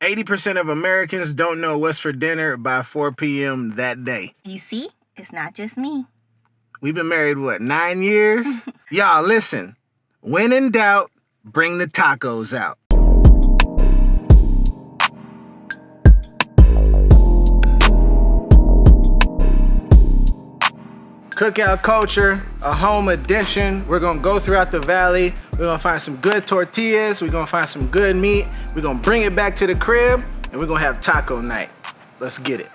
80% of Americans don't know what's for dinner by 4 p.m. that day. You see, it's not just me. We've been married, what, 9 years? Y'all, listen. When in doubt, bring the tacos out. Cookout culture, a home edition. We're gonna go throughout the valley. We're gonna find some good tortillas. We're gonna find some good meat. We're gonna bring it back to the crib, and we're gonna have taco night. Let's get it.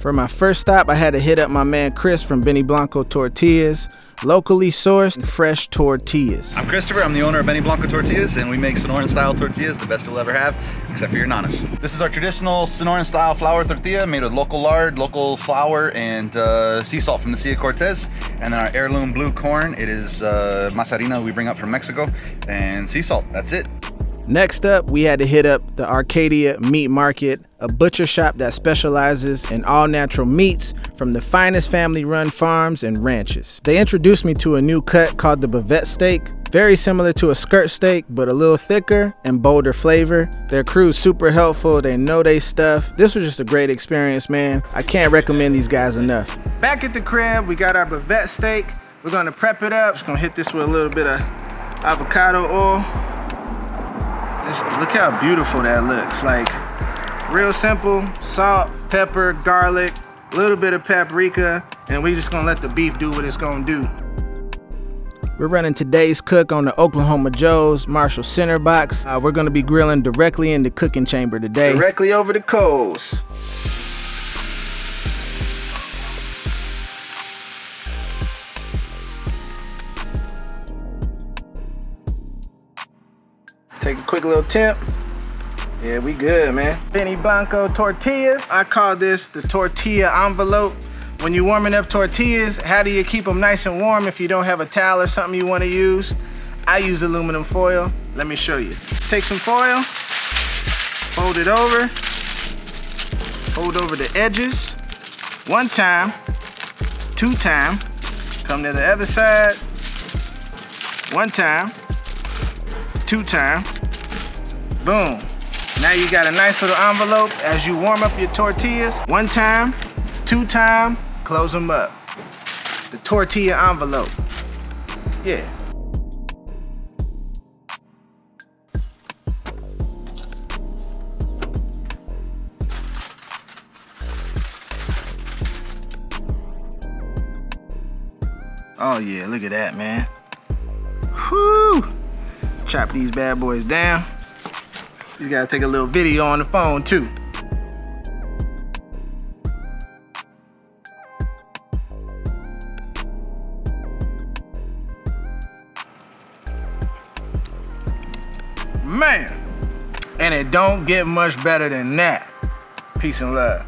For my first stop, I had to hit up my man Chris from Blanco Tortillas. Locally sourced, fresh tortillas. I'm Christopher, I'm the owner of Blanco Tortillas, and we make Sonoran-style tortillas, the best you'll ever have, except for your nanas. This is our traditional Sonoran-style flour tortilla made with local lard, local flour, and sea salt from the Sea of Cortez. And then our heirloom blue corn, it is masarina we bring up from Mexico, and sea salt, that's it. Next up, we had to hit up the Arcadia Meat Market, a butcher shop that specializes in all-natural meats from the finest family-run farms and ranches. They introduced me to a new cut called the bavette steak, very similar to a skirt steak, but a little thicker and bolder flavor. Their crew's super helpful, they know they stuff. This was just a great experience, man. I can't recommend these guys enough. Back at the crib, we got our bavette steak. We're gonna prep it up. Just gonna hit this with a little bit of avocado oil. Just look how beautiful that looks. Like, real simple, salt, pepper, garlic, a little bit of paprika, and we just gonna let the beef do what it's gonna do. We're running today's cook on the Oklahoma Joe's Marshall Center box. We're gonna be grilling directly in the cooking chamber today. Directly over the coals. Take a quick little temp. Yeah, we good, man. Blanco tortillas. I call this the tortilla envelope. When you're warming up tortillas, how do you keep them nice and warm if you don't have a towel or something you want to use? I use aluminum foil. Let me show you. Take some foil, fold it over, fold over the edges. 1 time, 2 time, come to the other side. 1 time, 2 time, boom. Now you got a nice little envelope as you warm up your tortillas. 1 time, 2 time, close them up. The tortilla envelope, yeah. Oh yeah, look at that, man. Whew. Chop these bad boys down. You gotta take a little video on the phone too. Man, and it don't get much better than that. Peace and love.